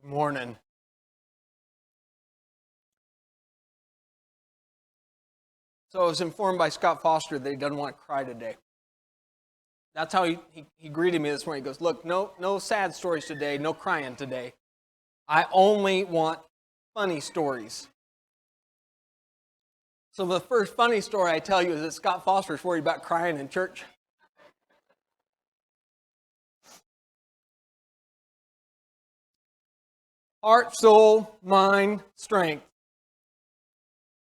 Morning. So I was informed by Scott Foster that he doesn't want to cry today. That's how he greeted me this morning. He goes, look, no sad stories today, no crying today. I only want funny stories. So the first funny story I tell you is that Scott Foster's worried about crying in church. Heart, soul, mind, strength.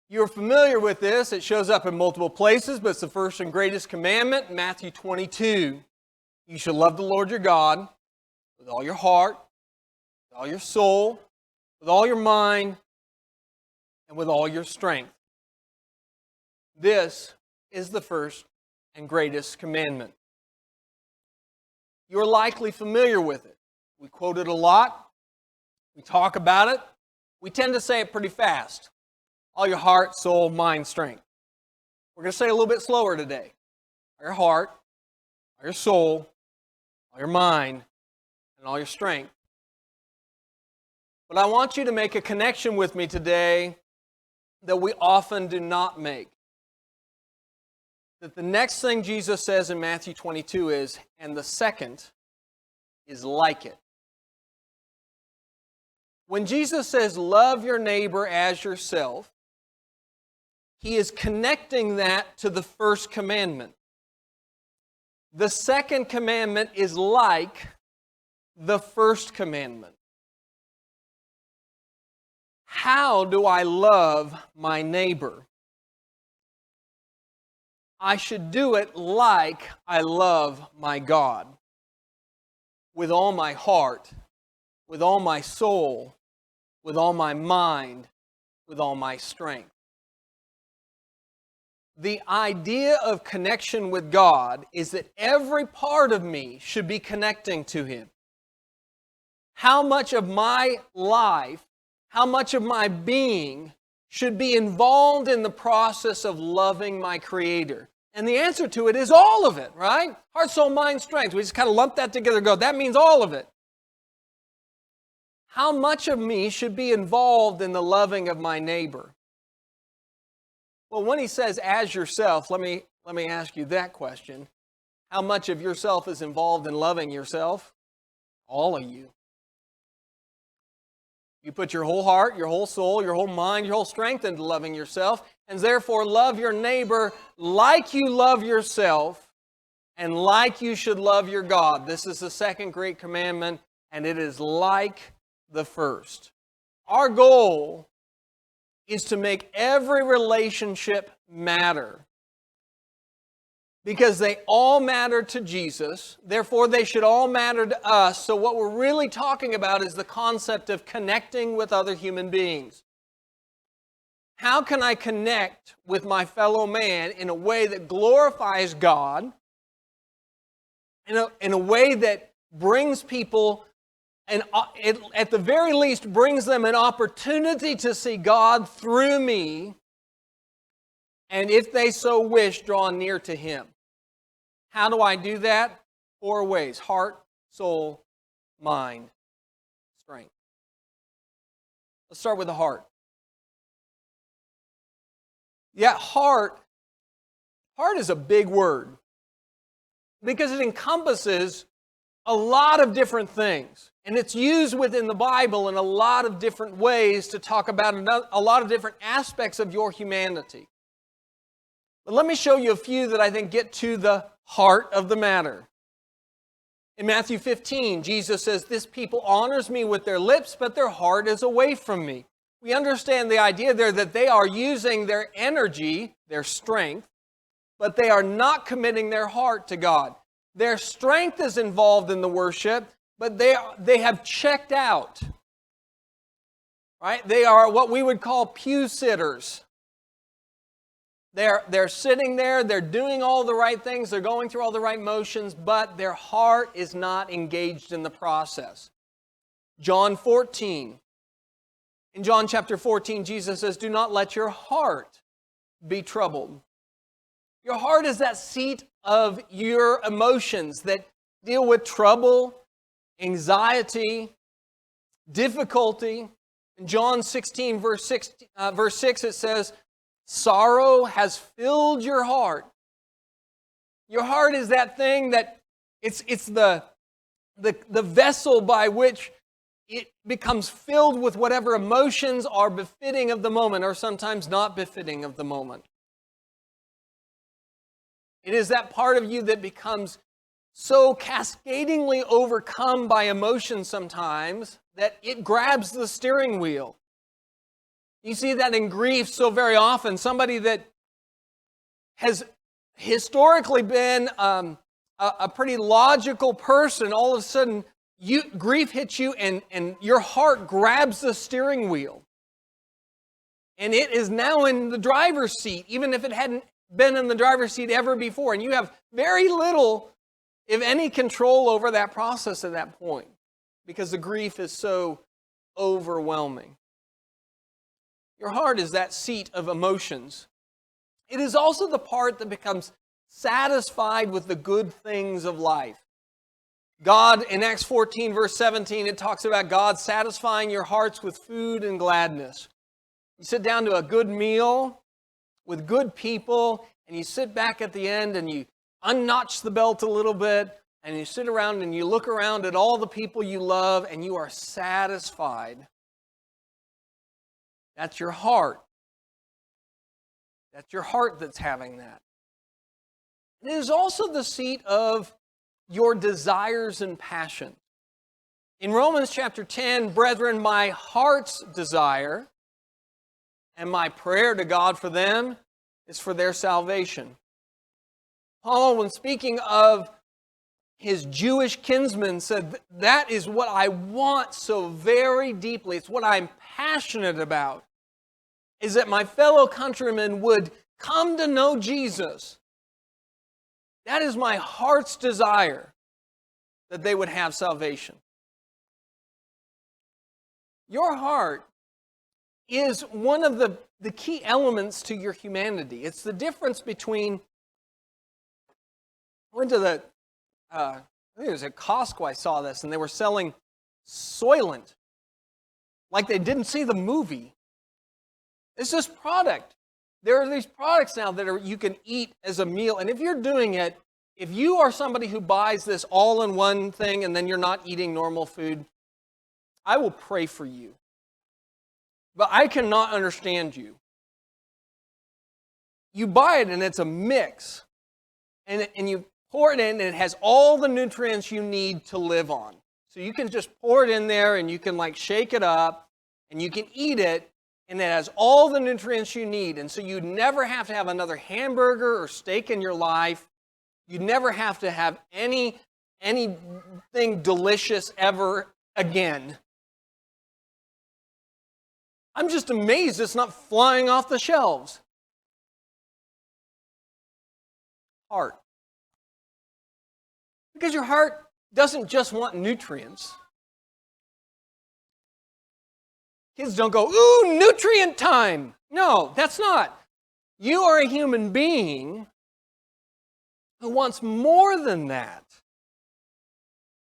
You're familiar with this. It shows up in multiple places, but it's the first and greatest commandment, Matthew 22. You shall love the Lord your God with all your heart, with all your soul, with all your mind, and with all your strength. This is the first and greatest commandment. You're likely familiar with it. We quote it a lot. We talk about it. We tend to say it pretty fast. All your heart, soul, mind, strength. We're going to say it a little bit slower today. All your heart, all your soul, all your mind, and all your strength. But I want you to make a connection with me today that we often do not make. That the next thing Jesus says in Matthew 22 is, and the second is like it. When Jesus says, love your neighbor as yourself, He is connecting that to the first commandment. The second commandment is like the first commandment. How do I love my neighbor? I should do it like I love my God. With all my heart, with all my soul, with all my mind, with all my strength. The idea of connection with God is that every part of me should be connecting to Him. How much of my life, how much of my being should be involved in the process of loving my Creator? And the answer to it is all of it, right? Heart, soul, mind, strength. We just kind of lump that together and go, that means all of it. How much of me should be involved in the loving of my neighbor? Well, when he says, as yourself, let me ask you that question. How much of yourself is involved in loving yourself? All of you. You put your whole heart, your whole soul, your whole mind, your whole strength into loving yourself, and therefore love your neighbor like you love yourself and like you should love your God. This is the second great commandment, and it is like the first. Our goal is to make every relationship matter. Because they all matter to Jesus, therefore they should all matter to us. So what we're really talking about is the concept of connecting with other human beings. How can I connect with my fellow man in a way that glorifies God, in a way that brings people, and at the very least brings them an opportunity to see God through me, and if they so wish, draw near to Him? How do I do that? 4 ways: heart, soul, mind, strength. Let's start with the heart. Yeah, heart is a big word because it encompasses a lot of different things. And it's used within the Bible in a lot of different ways to talk about a lot of different aspects of your humanity. But let me show you a few that I think get to the heart of the matter. In Matthew 15, Jesus says, this people honors me with their lips, but their heart is away from me. We understand the idea there that they are using their energy, their strength, but they are not committing their heart to God. Their strength is involved in the worship, but they have checked out. Right? They are what we would call pew sitters. They're sitting there, they're doing all the right things, they're going through all the right motions, but their heart is not engaged in the process. John 14. In John chapter 14, Jesus says, do not let your heart be troubled. Your heart is that seat of your emotions that deal with trouble, anxiety, difficulty. In John 16, verse 6, it says, sorrow has filled your heart. Your heart is that thing that it's the vessel by which it becomes filled with whatever emotions are befitting of the moment or sometimes not befitting of the moment. It is that part of you that becomes so cascadingly overcome by emotion sometimes that it grabs the steering wheel. You see that in grief so very often. Somebody that has historically been a pretty logical person, all of a sudden grief hits you and your heart grabs the steering wheel. And it is now in the driver's seat, even if it hadn't been in the driver's seat ever before. And you have very little, if any, control over that process at that point because the grief is so overwhelming. Your heart is that seat of emotions. It is also the part that becomes satisfied with the good things of life. God, in Acts 14, verse 17, it talks about God satisfying your hearts with food and gladness. You sit down to a good meal with good people, and you sit back at the end and you unnotch the belt a little bit, and you sit around and you look around at all the people you love, and you are satisfied. That's your heart. That's your heart that's having that. It is also the seat of your desires and passion. In Romans chapter 10, brethren, my heart's desire and my prayer to God for them is for their salvation. Paul, when speaking of his Jewish kinsmen, said, that is what I want so very deeply. It's what I'm passionate about, is that my fellow countrymen would come to know Jesus. That is my heart's desire, that they would have salvation. Your heart is one of the key elements to your humanity. It's the difference between, I went to I think it was at Costco I saw this, and they were selling Soylent, like they didn't see the movie. It's this product. There are these products now that you can eat as a meal, and if you're doing it, if you are somebody who buys this all-in-one thing and then you're not eating normal food, I will pray for you. But I cannot understand you. You buy it and it's a mix, and you pour it in and it has all the nutrients you need to live on. So you can just pour it in there and you can like shake it up and you can eat it, and it has all the nutrients you need. And so you never have to have another hamburger or steak in your life. You never have to have anything delicious ever again. I'm just amazed it's not flying off the shelves. Heart. Because your heart doesn't just want nutrients. Kids don't go, ooh, nutrient time. No, that's not. You are a human being who wants more than that.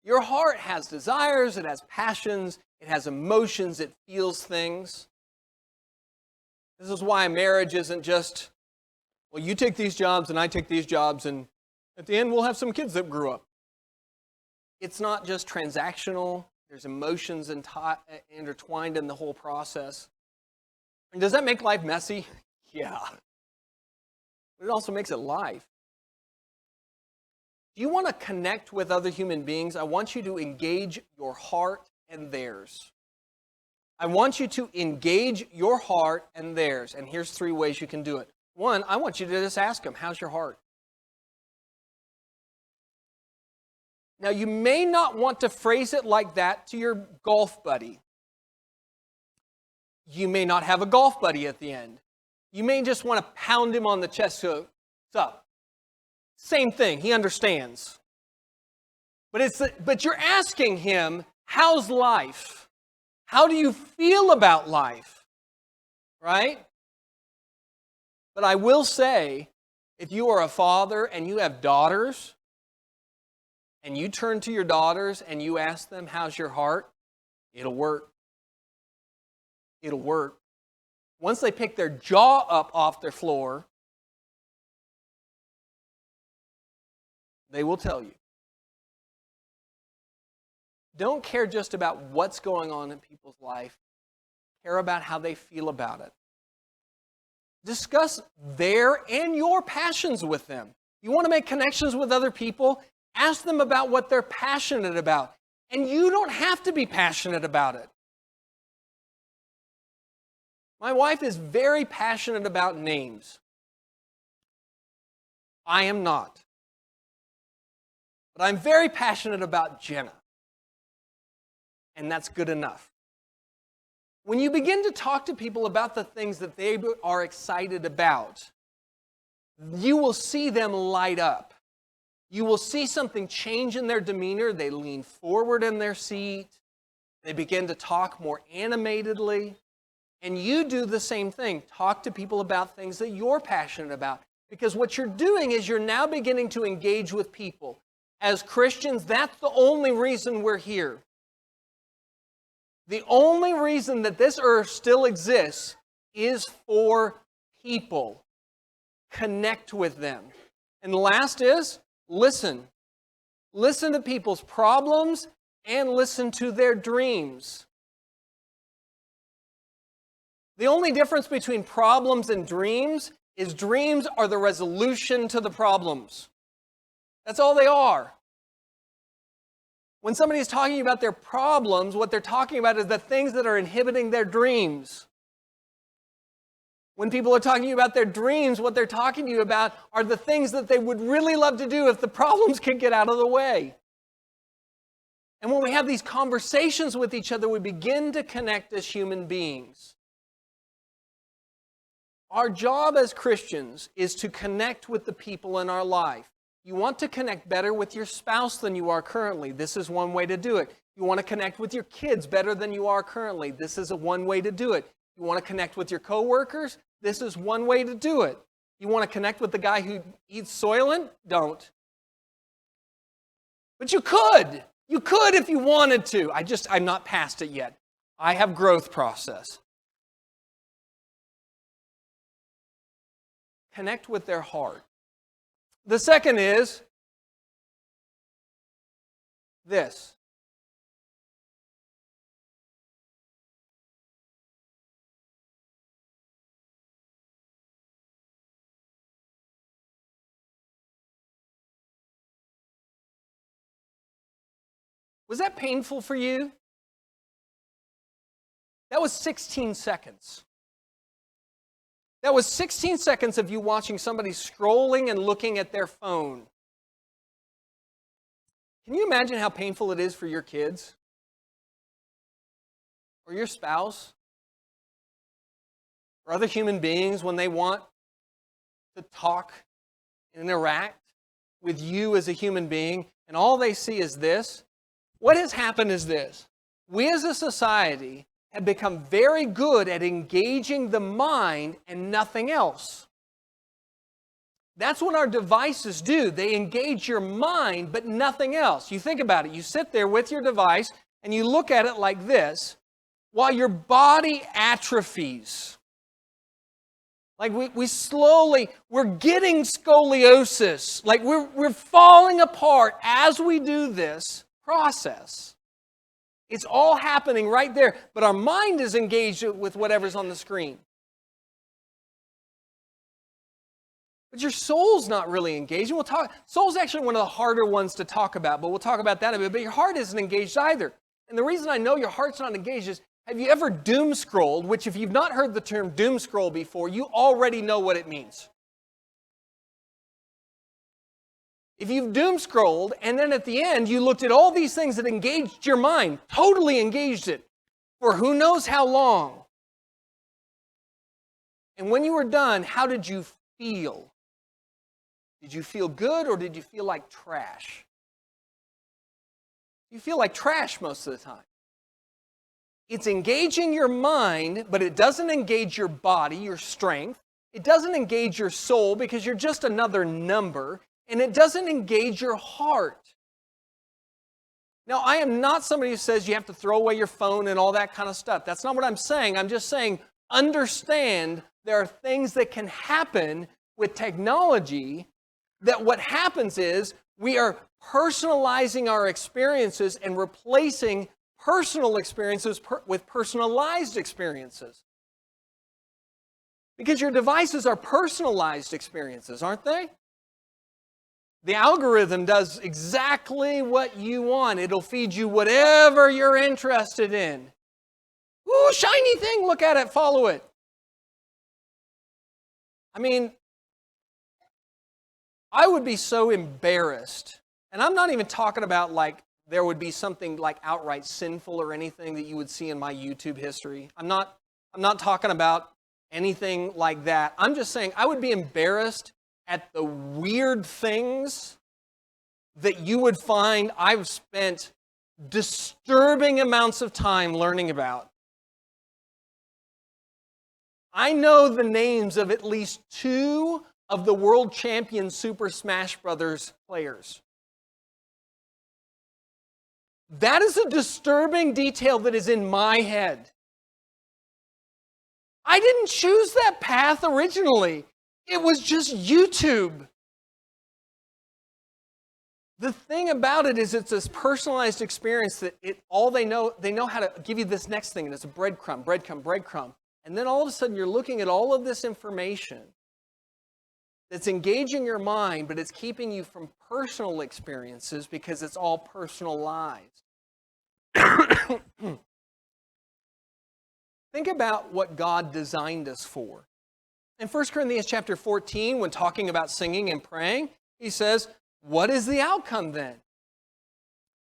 Your heart has desires, it has passions, it has emotions, it feels things. This is why marriage isn't just, well, you take these jobs and I take these jobs, and at the end we'll have some kids that grew up. It's not just transactional. There's emotions intertwined in the whole process. And does that make life messy? Yeah. But it also makes it life. Do you want to connect with other human beings? I want you to engage your heart and theirs. I want you to engage your heart and theirs. And here's 3 ways you can do it. 1, I want you to just ask them, how's your heart? Now, you may not want to phrase it like that to your golf buddy. You may not have a golf buddy at the end. You may just want to pound him on the chest. So, what's up? Same thing. He understands. But you're asking him, how's life? How do you feel about life? Right? But I will say, if you are a father and you have daughters, and you turn to your daughters and you ask them, how's your heart? It'll work. It'll work. Once they pick their jaw up off their floor, they will tell you. Don't care just about what's going on in people's life. Care about how they feel about it. Discuss their and your passions with them. You want to make connections with other people? Ask them about what they're passionate about. And you don't have to be passionate about it. My wife is very passionate about names. I am not. But I'm very passionate about Jenna. And that's good enough. When you begin to talk to people about the things that they are excited about, you will see them light up. You will see something change in their demeanor. They lean forward in their seat. They begin to talk more animatedly. And you do the same thing. Talk to people about things that you're passionate about. Because what you're doing is you're now beginning to engage with people. As Christians, that's the only reason we're here. The only reason that this earth still exists is for people. Connect with them. And the last is, listen. Listen to people's problems and listen to their dreams. The only difference between problems and dreams is dreams are the resolution to the problems. That's all they are. When somebody is talking about their problems, what they're talking about is the things that are inhibiting their dreams. When people are talking about their dreams, what they're talking to you about are the things that they would really love to do if the problems could get out of the way. And when we have these conversations with each other, we begin to connect as human beings. Our job as Christians is to connect with the people in our life. You want to connect better with your spouse than you are currently. This is one way to do it. You want to connect with your kids better than you are currently. This is one way to do it. You want to connect with your coworkers? This is one way to do it. You want to connect with the guy who eats Soylent? Don't. But you could. You could if you wanted to. I'm not past it yet. I have growth process. Connect with their heart. The second is this. Was that painful for you? That was 16 seconds. That was 16 seconds of you watching somebody scrolling and looking at their phone. Can you imagine how painful it is for your kids? Or your spouse? Or other human beings when they want to talk and interact with you as a human being, and all they see is this? What has happened is this. We as a society have become very good at engaging the mind and nothing else. That's what our devices do. They engage your mind, but nothing else. You think about it. You sit there with your device, and you look at it like this, while your body atrophies. Like we're getting scoliosis. Like we're falling apart as we do this process. It's all happening right there, but our mind is engaged with whatever's on the screen. But your soul's not really engaged. Soul's actually one of the harder ones to talk about, but we'll talk about that in a bit. But your heart isn't engaged either. And the reason I know your heart's not engaged is, have you ever doom scrolled? Which, if you've not heard the term doom scroll before, you already know what it means. If you've doom scrolled and then at the end you looked at all these things that engaged your mind, totally engaged it, for who knows how long. And when you were done, how did you feel? Did you feel good or did you feel like trash? You feel like trash most of the time. It's engaging your mind, but it doesn't engage your body, your strength. It doesn't engage your soul because you're just another number. And it doesn't engage your heart. Now, I am not somebody who says you have to throw away your phone and all that kind of stuff. That's not what I'm saying. I'm just saying understand there are things that can happen with technology that what happens is we are personalizing our experiences and replacing personal experiences with personalized experiences. Because your devices are personalized experiences, aren't they? The algorithm does exactly what you want. It'll feed you whatever you're interested in. Ooh, shiny thing, look at it, follow it. I mean, I would be so embarrassed. And I'm not even talking about like there would be something like outright sinful or anything that you would see in my YouTube history. I'm not talking about anything like that. I'm just saying I would be embarrassed at the weird things that you would find I've spent disturbing amounts of time learning about. I know the names of at least 2 of the world champion Super Smash Brothers players. That is a disturbing detail that is in my head. I didn't choose that path originally. It was just YouTube. The thing about it is it's this personalized experience that all they know how to give you this next thing, and it's a breadcrumb, breadcrumb, breadcrumb. And then all of a sudden you're looking at all of this information that's engaging your mind, but it's keeping you from personal experiences because it's all personalized. Think about what God designed us for. In 1 Corinthians chapter 14, when talking about singing and praying, he says, what is the outcome then?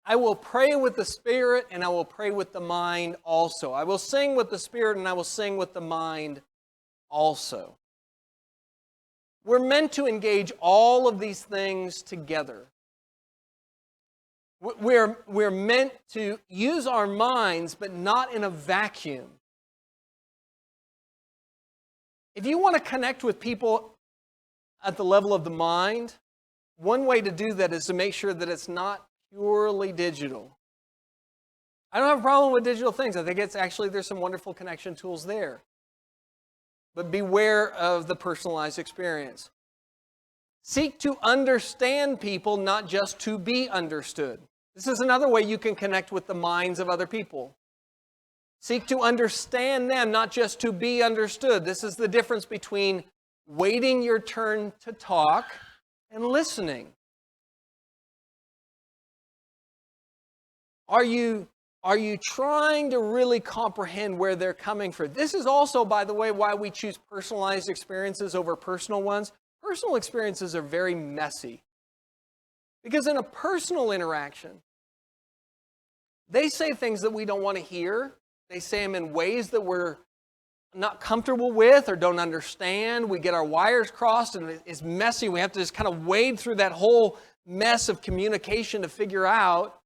I will pray with the Spirit and I will pray with the mind also. I will sing with the Spirit and I will sing with the mind also. We're meant to engage all of these things together. We're meant to use our minds, but not in a vacuum. If you want to connect with people at the level of the mind, one way to do that is to make sure that it's not purely digital. I don't have a problem with digital things. I think there's some wonderful connection tools there. But beware of the personalized experience. Seek to understand people, not just to be understood. This is another way you can connect with the minds of other people. Seek to understand them, not just to be understood. This is the difference between waiting your turn to talk and listening. Are you trying to really comprehend where they're coming from? This is also, by the way, why we choose personalized experiences over personal ones. Personal experiences are very messy. Because in a personal interaction, they say things that we don't want to hear. They say them in ways that we're not comfortable with or don't understand. We get our wires crossed and it's messy. We have to just kind of wade through that whole mess of communication to figure out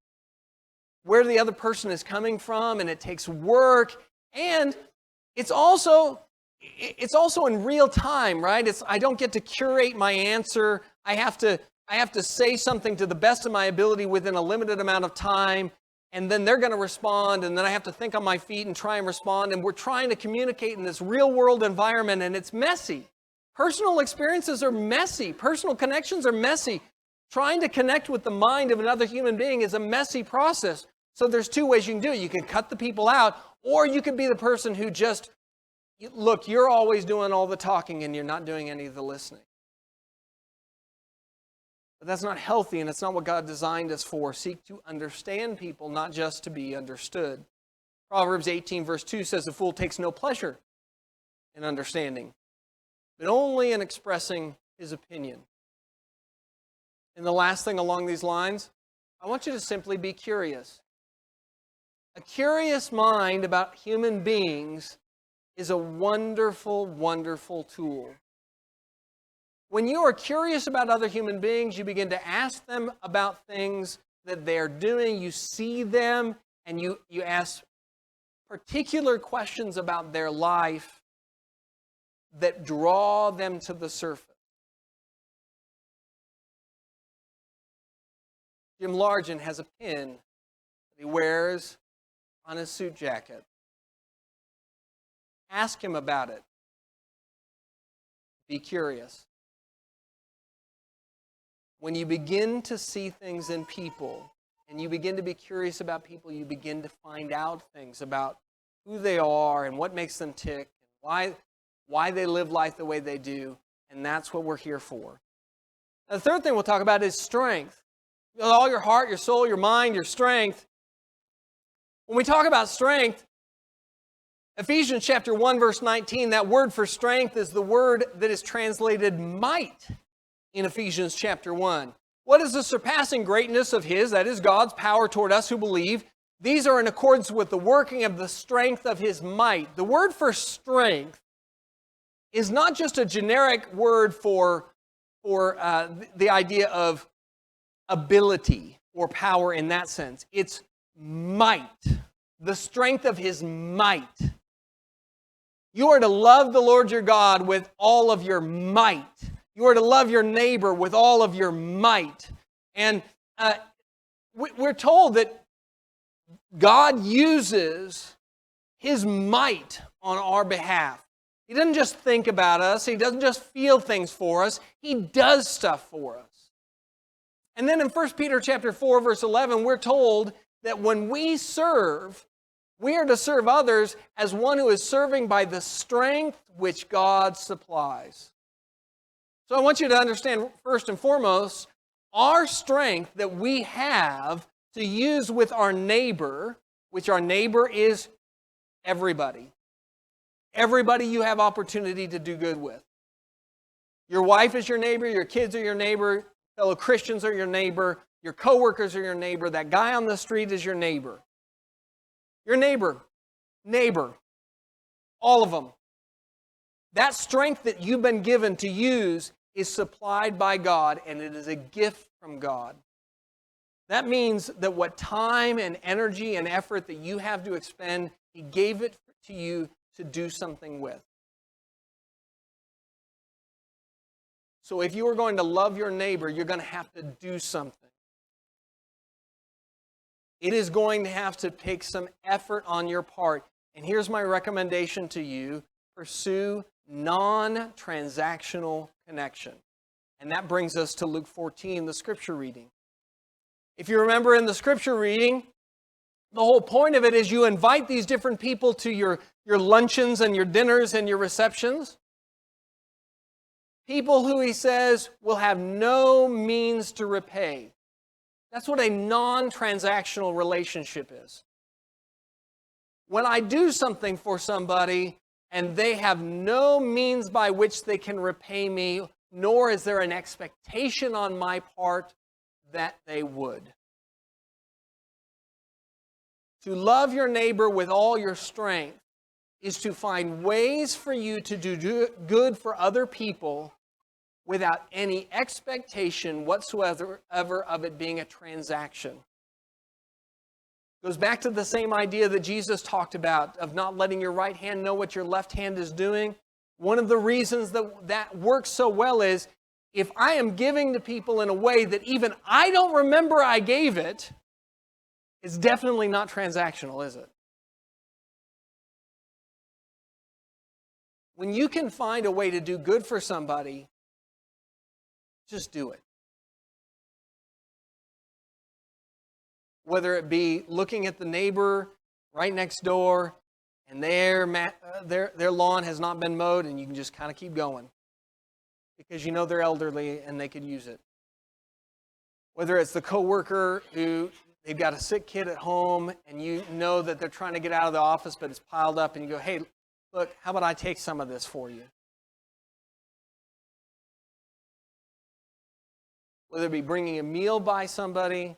where the other person is coming from, and it takes work. And it's also in real time, right? I don't get to curate my answer. I have to say something to the best of my ability within a limited amount of time, and then they're going to respond, and then I have to think on my feet and try and respond, and we're trying to communicate in this real-world environment, and it's messy. Personal experiences are messy. Personal connections are messy. Trying to connect with the mind of another human being is a messy process. So there's 2 ways you can do it. You can cut the people out, or you can be the person who just, look, you're always doing all the talking and you're not doing any of the listening. But that's not healthy, and it's not what God designed us for. Seek to understand people, not just to be understood. Proverbs 18 verse 2 says, the fool takes no pleasure in understanding, but only in expressing his opinion. And the last thing along these lines, I want you to simply be curious. A curious mind about human beings is a wonderful, wonderful tool. When you are curious about other human beings, you begin to ask them about things that they're doing. You see them and you ask particular questions about their life that draw them to the surface. Jim Largent has a pin that he wears on his suit jacket. Ask him about it. Be curious. When you begin to see things in people, and you begin to be curious about people, you begin to find out things about who they are and what makes them tick, and why they live life the way they do, and that's what we're here for. Now, the third thing we'll talk about is strength. With all your heart, your soul, your mind, your strength. When we talk about strength, Ephesians chapter 1, verse 19, that word for strength is the word that is translated might in Ephesians chapter 1. What is the surpassing greatness of His, that is God's power toward us who believe? These are in accordance with the working of the strength of His might. The word for strength is not just a generic word for the idea of ability or power in that sense. It's might, the strength of His might. You are to love the Lord your God with all of your might. You are to love your neighbor with all of your might. And we're told that God uses His might on our behalf. He doesn't just think about us. He doesn't just feel things for us. He does stuff for us. And then in 1 Peter chapter 4, verse 11, we're told that when we serve, we are to serve others as one who is serving by the strength which God supplies. So I want you to understand, first and foremost, our strength that we have to use with our neighbor, which our neighbor is everybody. Everybody you have opportunity to do good with. Your wife is your neighbor, your kids are your neighbor, fellow Christians are your neighbor, your coworkers are your neighbor, that guy on the street is your neighbor. Your neighbor, all of them. That strength that you've been given to use is supplied by God, and it is a gift from God. That means that what time and energy and effort that you have to expend, He gave it to you to do something with. So if you are going to love your neighbor, you're going to have to do something. It is going to have to take some effort on your part. And here's my recommendation to you. Pursue non-transactional connection. And that brings us to Luke 14, the scripture reading. If you remember in the scripture reading, the whole point of it is you invite these different people to your luncheons and your dinners and your receptions. People who, he says, will have no means to repay. That's what a non-transactional relationship is. When I do something for somebody and they have no means by which they can repay me, nor is there an expectation on my part that they would. To love your neighbor with all your strength is to find ways for you to do good for other people without any expectation whatsoever of it being a transaction. It goes back to the same idea that Jesus talked about of not letting your right hand know what your left hand is doing. One of the reasons that works so well is if I am giving to people in a way that even I don't remember I gave it, it's definitely not transactional, is it? When you can find a way to do good for somebody, just do it. Whether it be looking at the neighbor right next door and their lawn has not been mowed and you can just kind of keep going because you know they're elderly and they could use it. Whether it's the coworker who they've got a sick kid at home and you know that they're trying to get out of the office but it's piled up and you go, hey, look, how about I take some of this for you? Whether it be bringing a meal by somebody.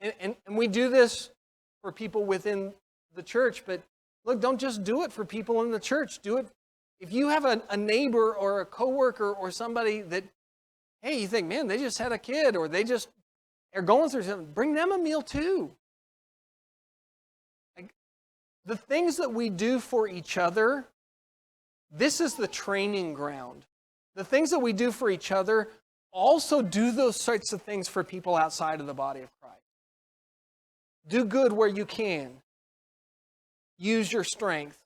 And we do this for people within the church, but look, don't just do it for people in the church. Do it if you have a neighbor or a coworker or somebody that, hey, you think, man, they just had a kid or they just are going through something, bring them a meal too. Like, the things that we do for each other, this is the training ground. The things that we do for each other, also do those sorts of things for people outside of the body of Christ. Do good where you can. Use your strength.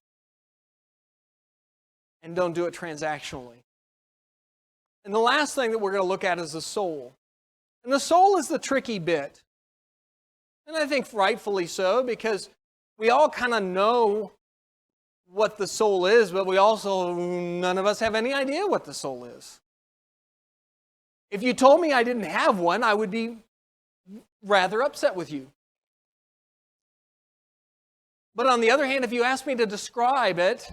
And don't do it transactionally. And the last thing that we're going to look at is the soul. And the soul is the tricky bit. And I think rightfully so, because we all kind of know what the soul is, but none of us have any idea what the soul is. If you told me I didn't have one, I would be rather upset with you. But on the other hand, if you asked me to describe it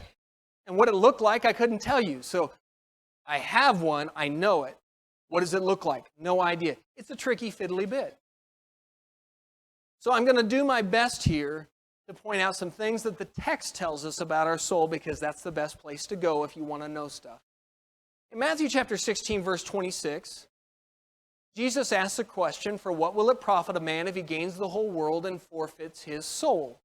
and what it looked like, I couldn't tell you. So I have one, I know it. What does it look like? No idea. It's a tricky, fiddly bit. So I'm going to do my best here to point out some things that the text tells us about our soul, because that's the best place to go if you want to know stuff. In Matthew chapter 16, verse 26, Jesus asks a question, "For what will it profit a man if he gains the whole world and forfeits his soul?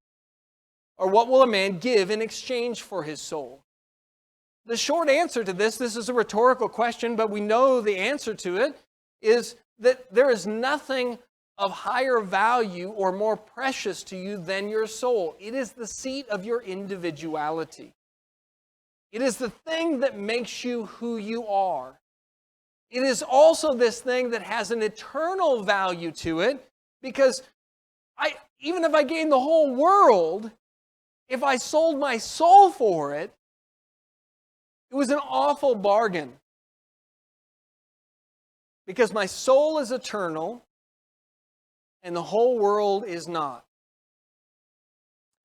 Or what will a man give in exchange for his soul?" The short answer to this is a rhetorical question, but we know the answer to it, is that there is nothing of higher value or more precious to you than your soul. It is the seat of your individuality. It is the thing that makes you who you are. It is also this thing that has an eternal value to it, because even if I gained the whole world, if I sold my soul for it, it was an awful bargain. Because my soul is eternal, and the whole world is not.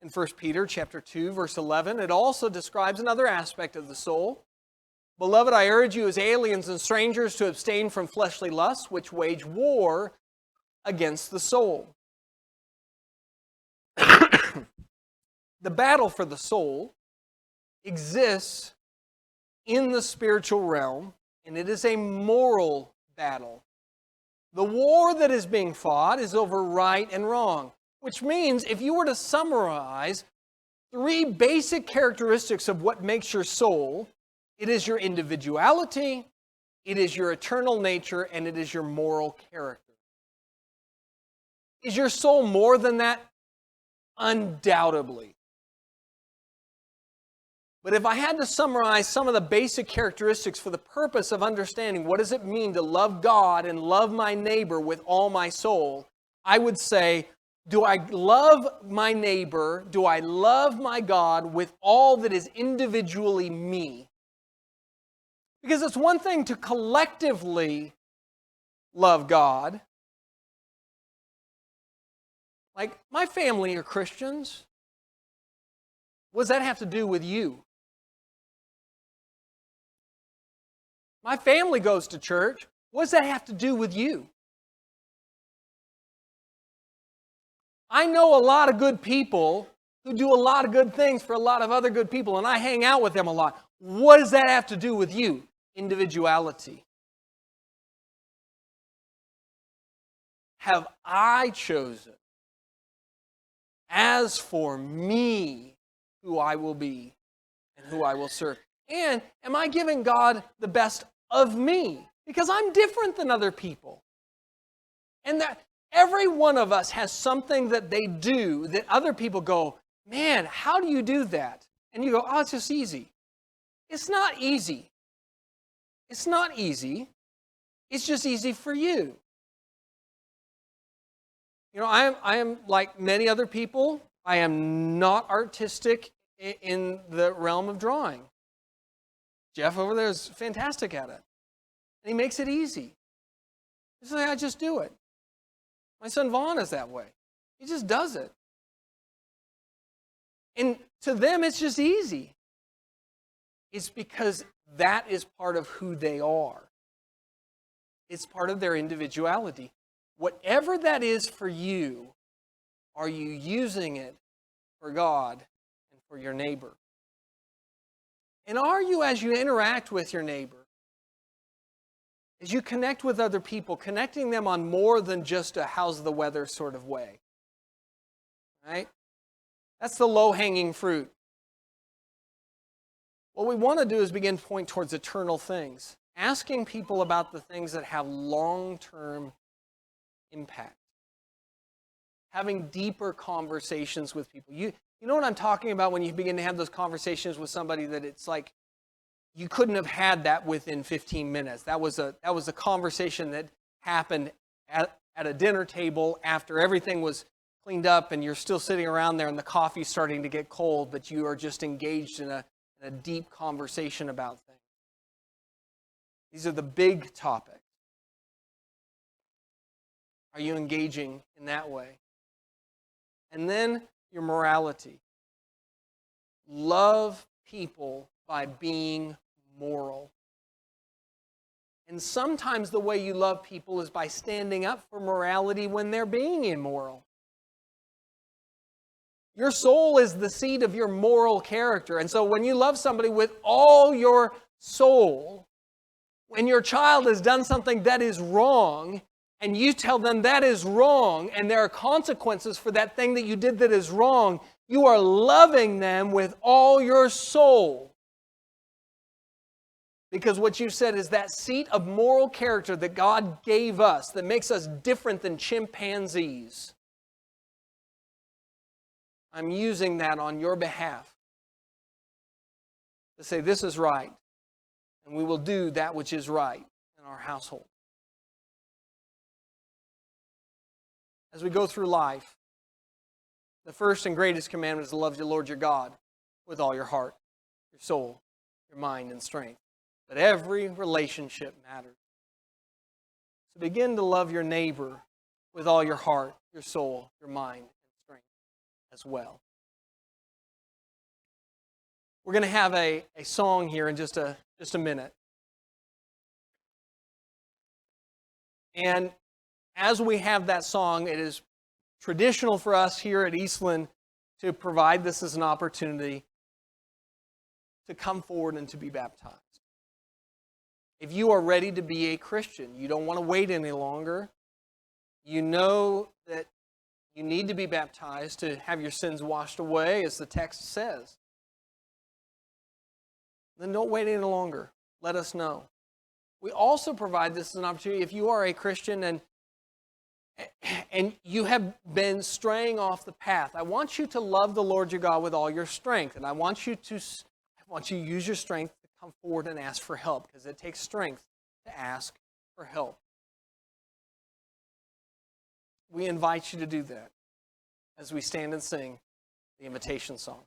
In 1 Peter chapter 2, verse 11, it also describes another aspect of the soul. "Beloved, I urge you as aliens and strangers to abstain from fleshly lusts, which wage war against the soul." The battle for the soul exists in the spiritual realm, and it is a moral battle. The war that is being fought is over right and wrong, which means if you were to summarize 3 basic characteristics of what makes your soul, it is your individuality, it is your eternal nature, and it is your moral character. Is your soul more than that? Undoubtedly. But if I had to summarize some of the basic characteristics for the purpose of understanding what does it mean to love God and love my neighbor with all my soul, I would say, do I love my neighbor, do I love my God with all that is individually me? Because it's one thing to collectively love God. Like, my family are Christians. What does that have to do with you? My family goes to church. What does that have to do with you? I know a lot of good people who do a lot of good things for a lot of other good people, and I hang out with them a lot. What does that have to do with you? Individuality. Have I chosen, as for me, who I will be and who I will serve? And am I giving God the best of me? Because I'm different than other people. And that every one of us has something that they do that other people go, "Man, how do you do that?" And you go, "Oh, it's just easy." It's not easy. It's not easy. It's just easy for you. You know, I am like many other people. I am not artistic in the realm of drawing. Jeff over there is fantastic at it. And he makes it easy. He's like, I just do it. My son Vaughn is that way. He just does it. And to them, it's just easy. It's because that is part of who they are. It's part of their individuality. Whatever that is for you, are you using it for God and for your neighbor? And are you, as you interact with your neighbor, as you connect with other people, connecting them on more than just a how's the weather sort of way? Right? That's the low-hanging fruit. What we want to do is begin to point towards eternal things, asking people about the things that have long-term impact. having deeper conversations with people. You know what I'm talking about when you begin to have those conversations with somebody that it's like you couldn't have had that within 15 minutes. That was a conversation that happened at a dinner table after everything was cleaned up and you're still sitting around there and the coffee's starting to get cold, but you are just engaged in a deep conversation about things. These are the big topics. Are you engaging in that way? And then your morality. Love people by being moral. And sometimes the way you love people is by standing up for morality when they're being immoral. Your soul is the seat of your moral character. And so when you love somebody with all your soul, when your child has done something that is wrong, and you tell them that is wrong, and there are consequences for that thing that you did that is wrong, you are loving them with all your soul. Because what you said is that seat of moral character that God gave us that makes us different than chimpanzees. I'm using that on your behalf to say this is right, and we will do that which is right in our household. As we go through life, the first and greatest commandment is to love your Lord your God with all your heart, your soul, your mind, and strength. But every relationship matters. So begin to love your neighbor with all your heart, your soul, your mind, and strength as well. We're going to have a song here in just a minute. And as we have that song, it is traditional for us here at Eastland to provide this as an opportunity to come forward and to be baptized. If you are ready to be a Christian, you don't want to wait any longer, you know that you need to be baptized to have your sins washed away, as the text says, then don't wait any longer. Let us know. We also provide this as an opportunity if you are a Christian and you have been straying off the path. I want you to love the Lord your God with all your strength, and I want you to use your strength to come forward and ask for help, because it takes strength to ask for help. We invite you to do that as we stand and sing the invitation song.